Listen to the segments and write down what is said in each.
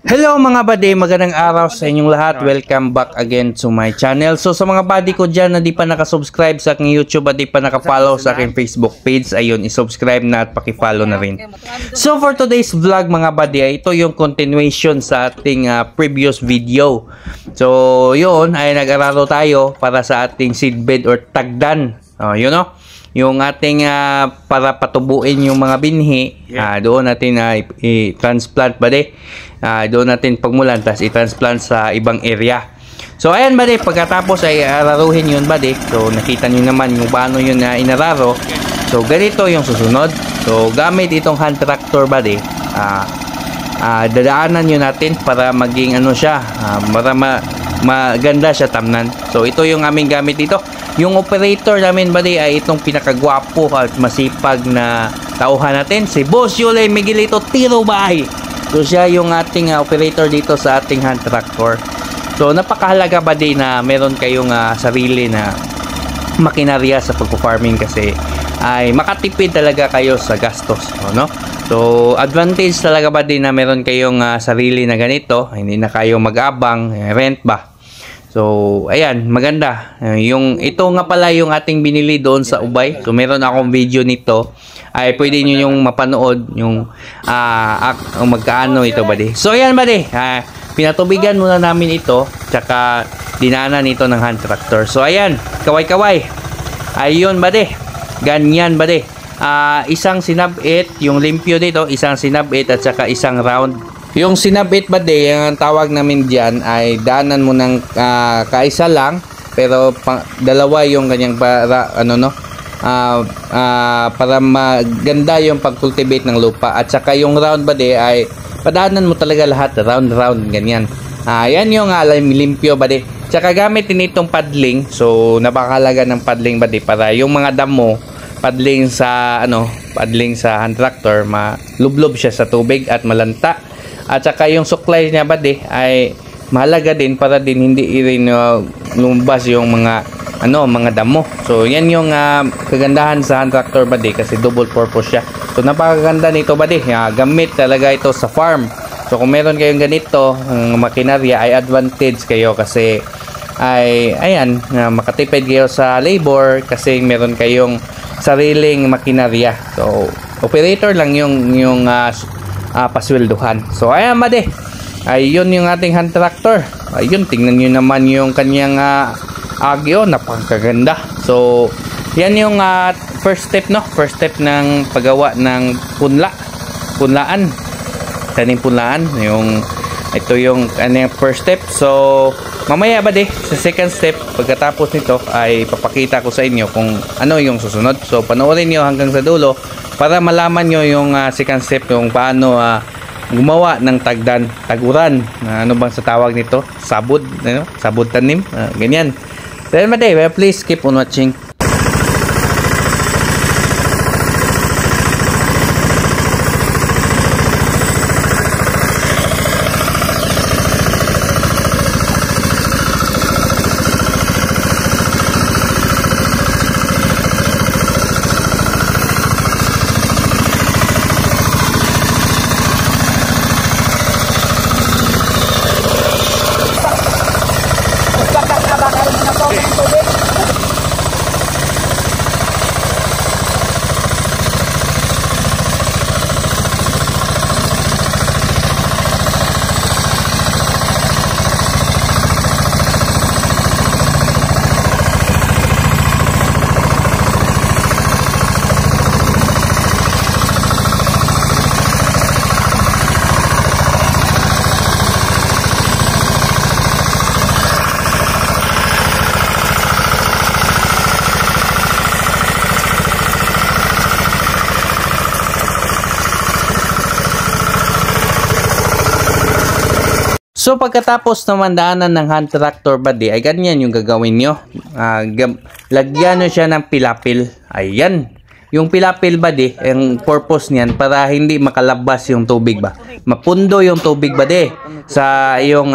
Hello mga buddy, magandang araw sa inyong lahat. Welcome back again to my channel. So sa mga buddy ko dyan na di pa nakasubscribe sa aking YouTube at di pa nakafollow sa aking Facebook page, ayun, isubscribe na at pakifollow na rin. So for today's vlog mga buddy, ito yung continuation sa ating previous video. So yun, ay nag-araro tayo para sa ating seedbed or tagdan. You know, yung ating para patubuin yung mga binhi, doon natin i-transplant buddy. Doon natin pagmulan, tapos i-transplant sa ibang area. So ayan buddy, pagkatapos ay araruhin yun buddy. So nakita nyo naman yung paano yun na inararo. So ganito yung susunod. So gamit itong hand tractor buddy, dadaanan nyo natin para maging ano siya, para maganda siya tamnan. So ito yung aming gamit dito. Yung operator namin buddy ay itong pinakagwapo at masipag na tauhan natin, si Boss Yulay Miguelito Tirobay. So siya yung ating operator dito sa ating hand tractor. So napakahalaga buddy na meron kayong sarili na makinarya sa pagpo-farming kasi ay makatipid talaga kayo sa gastos, no? So advantage talaga buddy na meron kayong sarili na ganito, hindi na kayo mag-abang, rent ba. So ayan, maganda. Yung ito nga pala yung ating binili doon sa Ubay. So meron akong video nito. Ay pwede niyo yung mapanood yung magkaano ito buddy. So ayan buddy, pinatubigan muna namin ito, tsaka dinanan ito ng hand tractor. So ayan, kaway-kaway. Ayun buddy. Ganyan buddy. Isang sinabit, yung limpyo dito, isang sinabit at saka isang round. Yung sinabit buddy, ang tawag namin diyan ay daanan mo ng kaisa lang, pero dalawa yung kanyang para para maganda yung pag-cultivate ng lupa. At saka yung round buddy ay padaanan mo talaga lahat round ganyan. Yan yung limpyo buddy. Tsaka gamit din itong paddling. So napakahalaga ng paddling buddy para yung mga damo paddling sa paddling sa hand tractor, malublob siya sa tubig at malanta. At saka yung suklay niya buddy ay mahalaga din para din hindi rin lumabas yung mga damo. So yan yung kagandahan sa hand tractor buddy kasi double purpose siya. So napakaganda nito buddy. Gamit talaga ito sa farm. So kung meron kayong ganito makinarya ay advantage kayo kasi ay ayan, makatipid kayo sa labor kasi meron kayong sariling makinarya. So operator lang yung paswelduhan. So ayan buddy, ayun yung ating hand tractor. Ayun, tingnan nyo naman yung kanyang agyo, napakaganda. So yan yung first step ng paggawa ng punlaan, tanim punlaan. Ito yung first step. So mamaya buddy, sa second step pagkatapos nito ay papakita ko sa inyo kung ano yung susunod. So panoorin nyo hanggang sa dulo para malaman nyo yung second step, yung paano gumawa ng taguran. Ano bang sa tawag nito? Sabod, sabod tanim, ganyan. Then please keep on watching. So pagkatapos naman daanan ng hand tractor buddy ay ganyan yung gagawin nyo. Lagyan nyo siya ng pilapil. Ayan. Yung pilapil buddy, ang purpose niyan para hindi makalabas yung tubig ba. Mapundo yung tubig buddy sa yung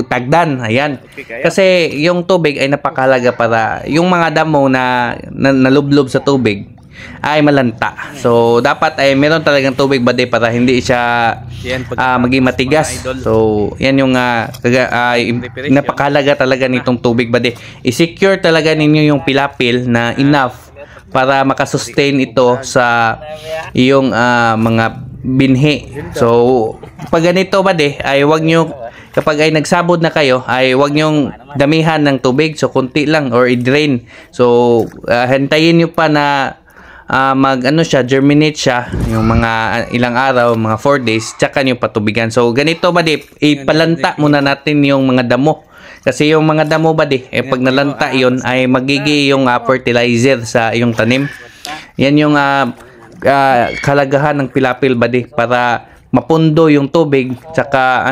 tagdan. Ayan. Kasi yung tubig ay napakahalaga para yung mga damo na nalublob sa tubig ay malanta. So dapat ay meron talagang tubig bade para hindi siya maging matigas. So yan yung napakahalaga talaga nitong tubig bade. I-secure talaga ninyo yung pilapil na enough para makasustain ito sa iyong mga binhi. So pag ganito bade ay wag nyo, kapag ay nagsabod na kayo ay wag nyong damihan ng tubig, so kunti lang or i-drain. So hintayin nyo pa na germinate siya yung mga ilang araw, mga 4 days, tsaka nyo patubigan. So ganito bade, ipalanta muna natin yung mga damo. Kasi yung mga damo bade, pag nalanta yon ay magiging yung fertilizer sa iyong tanim. Yan yung kalagahan ng pilapil bade, para mapundo yung tubig, tsaka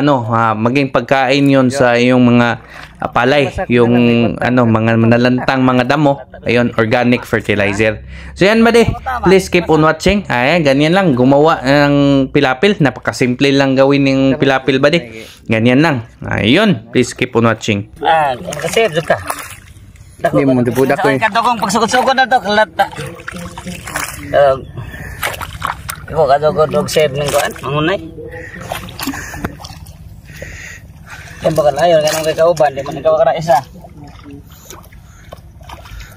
maging pagkain yon sa iyong mga palay, yung mga nalantang mga damo, ayun, organic fertilizer. So yan bade, please keep on watching. Ganyan lang gumawa ng pilapil, napakasimple lang gawin ng pilapil bade, ganyan lang. Ayun, please keep on watching. Kasi ka hindi mo dibudak ko kadokong pagsugod-sugod na to kalata. Iko kadokong dog save ning kuan mangunay. Yan bakal ayo kanang kay kauban di man ikaw kara isa.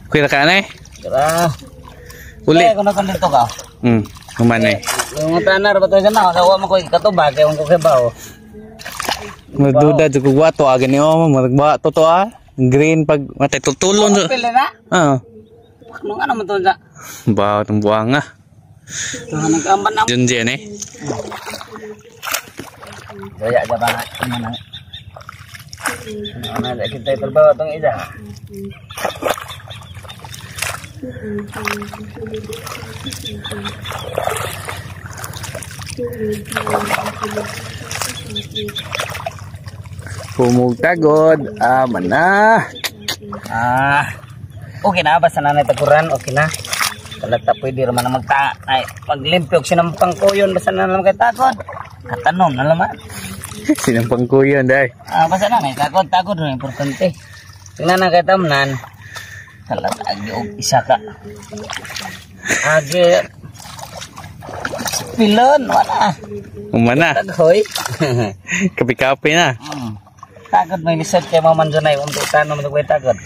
Kuya ka na Kira. Uli. Kuno kan dito ka. Kumanay. Yung tanar ba to sana kawa mo ko ikatuba kay ko kay bao. Magduda jud ko wato agani magba to green pag matay tutulon. Pili na? Ano man to sa? Ba tong buanga. Nag-amban na. Yun diyan Daya ja ba man. Ano kita terbawa tong ida. Pumugtagod, mana. Okay na basta na taguran, okay na. Kalata pwede raman na maglimpyog sinampang kuyon basta na naman kay takod. Katanom na naman. Sinampang kuyon dai. Basta na may takod rin importante. Tingnan na kay tamnan. Kalata agi og isa ka. Agi pilon wala. Umana. Taghoy. Kapi-kapi na. Takod may lisod kay maman dunay untuk tanom ng takod.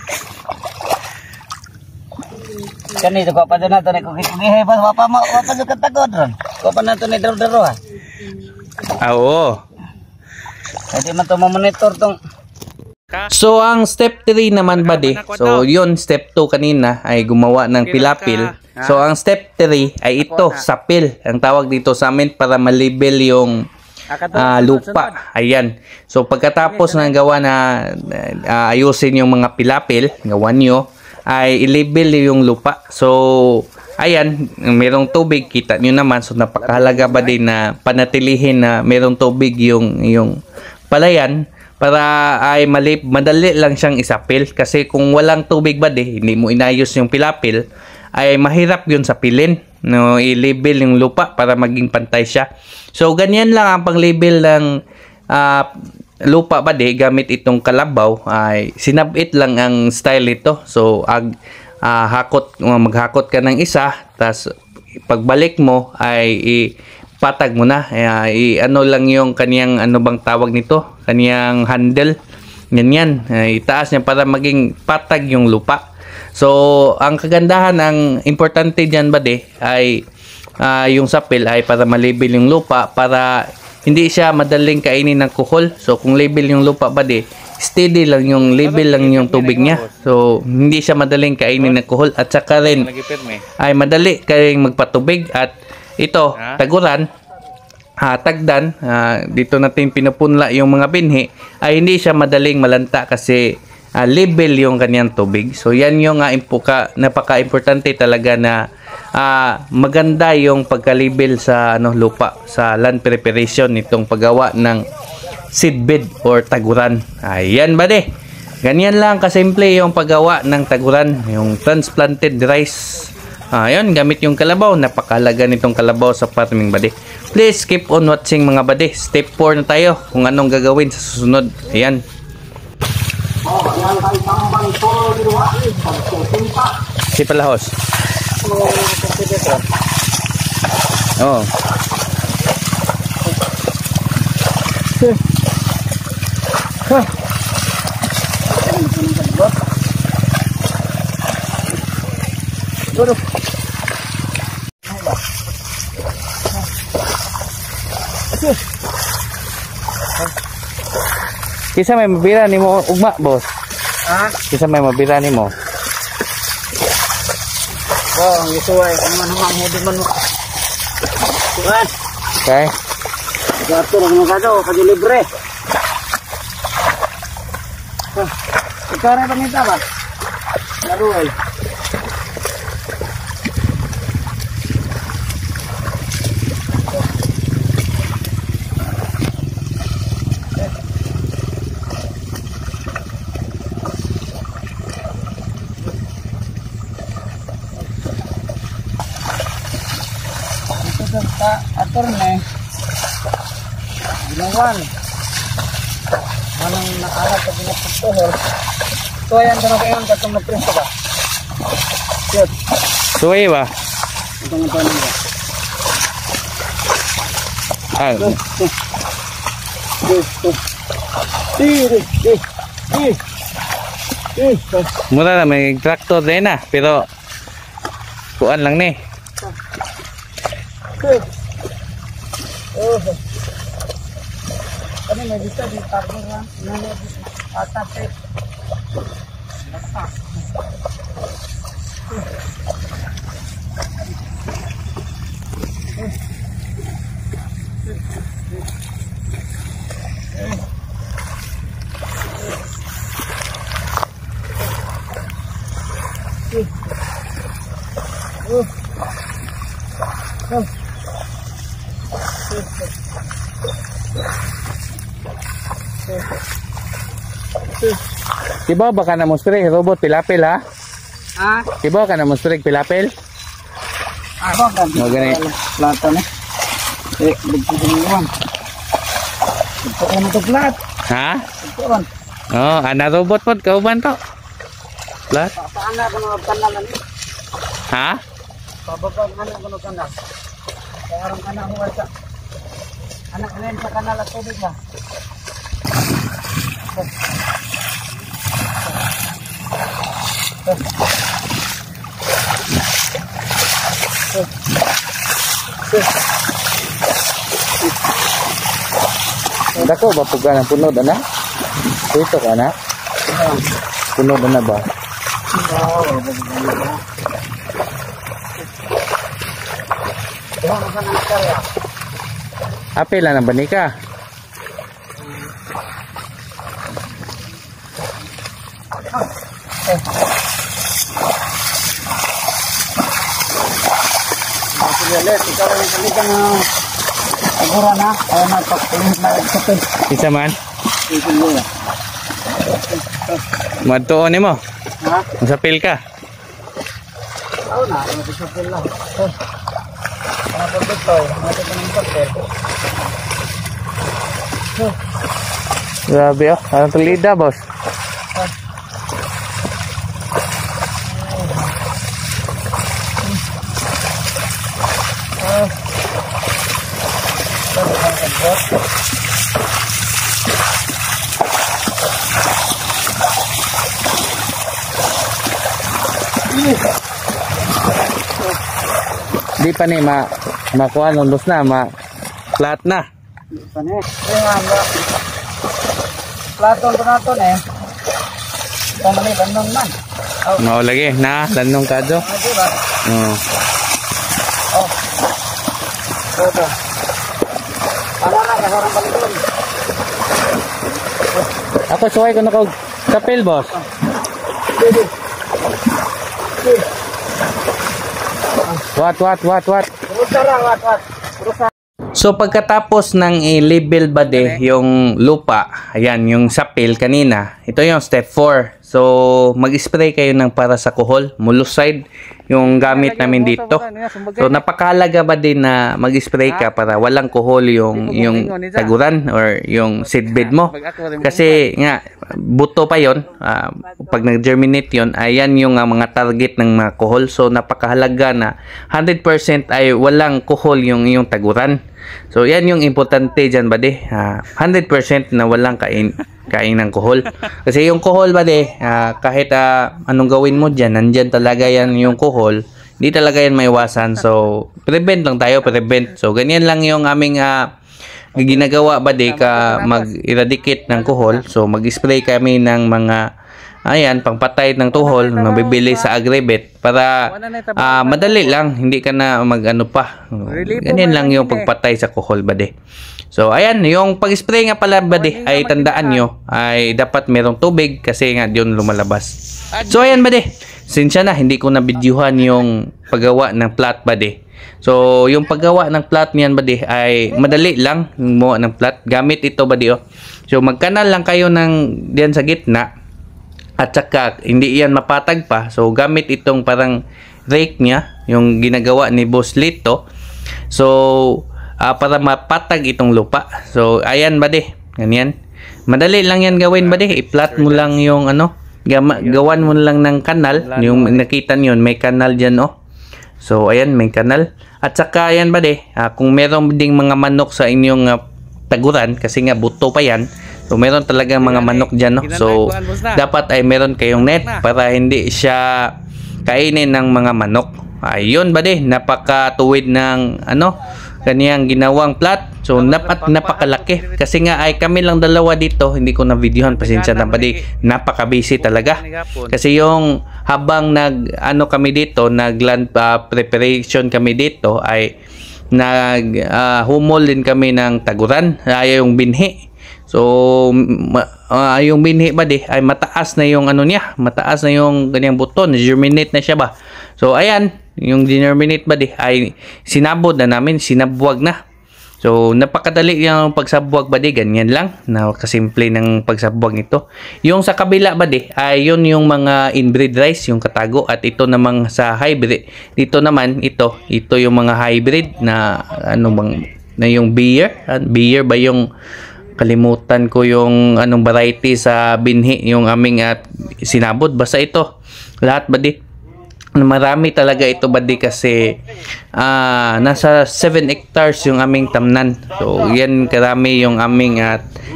Kanito ko pa doon nato ni kukikihe pa wapa doon katagod ron. Ko pa nato ni daro-daro ha. Oo. Pwede man to monitor tong. So ang step 3 naman bade. So yun, step 2 kanina ay gumawa ng pilapil. So ang step 3 ay ito, sapil. Ang tawag dito sa amin para malibel yung lupa. Ayan. So pagkatapos ng gawa na ayusin yung mga pilapil, gawa nyo, ay i-label yung lupa. So ayan, merong tubig, kita nyo naman. So napakahalaga ba din na panatilihin na merong tubig yung palayan para ay madali lang siyang isapil. Kasi kung walang tubig ba hindi mo inayos yung pilapil, ay mahirap yun sapilin. No, i-label yung lupa para maging pantay siya. So ganyan lang ang pang-label ng lupa ba gamit itong kalabaw, ay sinabit lang ang style ito. So maghakot ka ng isa, tas pagbalik mo ay ipatag mo na, ano lang yung kaniyang bang tawag nito, kaniyang handle, ganyan, itaas niya para maging patag yung lupa. So ang kagandahan, ang importante diyan ba ay yung sapil ay para malibel yung lupa, para hindi siya madaling kainin ng kuhol. So kung label yung lupa ba steady lang yung label lang yung tubig niya. So hindi siya madaling kainin ng kuhol, at saka rin ay madali kayong magpatubig. At ito, taguran, tagdan, dito natin pinupunla yung mga binhi, ay hindi siya madaling malanta kasi label yung kanyang tubig. So yan yung napaka-importante talaga na maganda yung pagka-label sa lupa, sa land preparation nitong paggawa ng seedbed or taguran. Ayan ba ganyan lang kasimple yung paggawa ng taguran, yung transplanted rice. Ayun, gamit yung kalabaw. Napakahalaga nitong kalabaw sa farming bade. Please keep on watching mga bade. Step 4 na tayo kung anong gagawin sa susunod. Ayan. Si Palahos. Oh. Kisa may mabira ni mo ugma, boss. Ha? Kisa may mabira ni mo. Oh, ang isuway. Ano naman, hindi man mo. Tuwan. Okay? Gato lang mo kado, kado libre. Ikaw rin pamita ba? Laruay. Sa attorney ginawan manang naalat sa pinagpupuhol so ayan ka na kayon katong na-print ka ba? Yun Suway ba? itong tanong ba? Ah, mura na may traktor din na, pero kuan lang ni. Oh. Ano may dito di tapo nga. Ano ata pe. Kibaw baka na mostrig robot pilapil ha? Ah, Kibaw ka na mostrig pilapil? ako kan. Magani. Plato ni. Dito ko naman. Ito ko na to plat. Ha? Ito on. Oh, ana robot pod kauban to. Plat? Paana ko na kanal ni. Ha? Pababag ano ko na kanal. Parang anak mo sa anak rin sa kanal at tubig ba? Dako ba puga ng punod ana? Dito ka na? Punod na ba? Apil na ba ni ka? Ikaw rin kalikan na agura na. Ayaw na pagpulit na nagsapin. Isa man? Isin Madtuon nimo. ha? Masapil ka. Oo na, nagsapin lang. Ano po dito? Ano po ng papel? Grabe oh, parang tulida boss. Di pa ni makuha ng boss na, flat na. Pane, nga Platon ko nato eh. Pamali bandong man. Oh, No lagi na lanong kadto. ano ba? Oh. Oh. Opo. Ano na kasarang balidon? Ako suway ko na kog kapil boss. What? Wat. So pagkatapos ng i-label bade yung lupa, ayan yung sapil kanina, ito yung step 4. So mag-spray kayo ng para sa kuhol, muluside. yung gamit namin dito. So napakahalaga ba din na mag-spray ka para walang kuhol yung taguran or yung seedbed mo. Kasi nga buto pa yon, pag nag-germinate yon, ayan yung mga target ng mga kuhol. So napakahalaga na 100% ay walang kuhol yung taguran. So yan yung importante dyan bade, 100% na walang kain ng kuhol. Kasi yung kuhol bade, kahit anong gawin mo dyan, nandyan talaga yan yung kuhol. Hindi talaga yan maiwasan. So prevent lang tayo, prevent. So ganyan lang yung aming ginagawa bade ka mag-eradicate ng kuhol. So mag-spray kami ng mga pangpatay ng tuhol na bibili sa Agribet para madali lang, hindi ka na mag-ano pa. Ganyan lang yung pagpatay sa kuhol bade. So ayan, yung pag-spray nga pala bade ay tandaan nyo ay dapat merong tubig kasi nga yun lumalabas. So ayan bade, sinsya na hindi ko na videohan yung paggawa ng plat bade. So yung paggawa ng plat niyan bade ay madali lang yung gumawa ng plat. Gamit ito bade So magkanal lang kayo ng diyan sa gitna. At saka hindi yan mapatag pa. So gamit itong parang rake niya, yung ginagawa ni Boss Lito. So para mapatag itong lupa. So ayan bade, ganyan. Madali lang yan gawin bade. I-flat mo lang yung gawan mo lang ng kanal. Yung nakita niyo, may kanal diyan So ayan, may kanal. At saka ayan bade, kung meron ding mga manok sa inyong taguran, kasi nga buto pa yan. So meron talagang mga manok dyan, So dapat ay meron kayong net para hindi siya kainin ng mga manok. Ayun bade, napakatuwid ng kaniyang ginawang plat. So napakalaki. Kasi nga ay kami lang dalawa dito, hindi ko na videohan, pasensya na bade. Napaka-busy talaga. Kasi yung habang kami dito, nag-land preparation kami dito ay humol din kami ng taguran, yung binhi. So yung binhi bade ay mataas na yung mataas na yung ganyang buton, germinate na siya ba. So ayan, yung germinate bade ay sinabod na namin, sinabwag na. So napakadali yung pagsabwag bade, ganyan lang, kasimple ng pagsabwag nito. Yung sa kabila bade ay yun yung mga inbred rice, yung katago, at ito namang sa hybrid. Dito naman ito yung mga hybrid na na yung beer ba yung kalimutan ko yung variety sa binhi yung aming sinabot. Basta ito lahat bade, marami talaga ito bade kasi nasa 7 hectares yung aming tamnan. So yan karami yung aming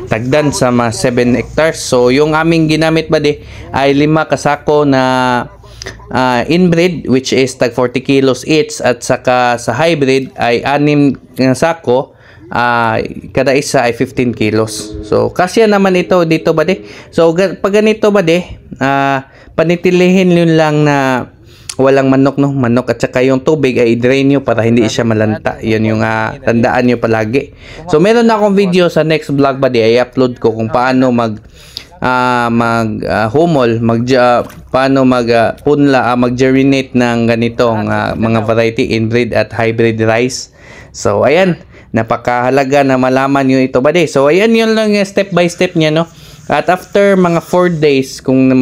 tagdan sa mga 7 hectares. So yung aming ginamit bade ay 5 kasako na inbred, which is tag 40 kilos each, at saka sa hybrid ay 6 sako, kada isa ay 15 kilos. So kasya naman ito dito bade. So pag ganito bade, panitilihin yun lang na walang manok at saka yung tubig ay i-drain nyo para hindi siya malanta. Yun yung tandaan nyo palagi. So meron na akong video sa next vlog bade, ay upload ko kung paano paano mag-germinate ng ganitong mga variety inbred at hybrid rice. So ayan, napakahalaga na malaman nyo ito bade. So ayan, yun lang yung step by step niya At after mga 4 days, kung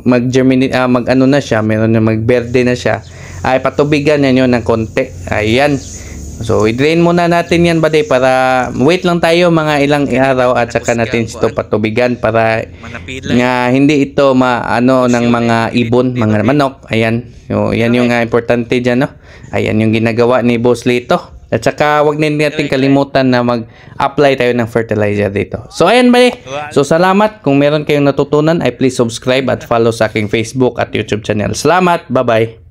mag-germinate, na siya, meron na magberde na siya, ay patubigan niyo ng konti. Ayan. So i-drain muna natin yan bade para wait lang tayo mga ilang araw at saka natin ito patubigan para hindi ito ng mga ibon, mga manok. Ayan. So yan yung importante diyan Ayan yung ginagawa ni Boss Lito. At saka wag din natin kalimutan na mag-apply tayo ng fertilizer dito. So ayan bade. So salamat. Kung meron kayong natutunan ay please subscribe at follow sa aking Facebook at YouTube channel. Salamat. Bye-bye.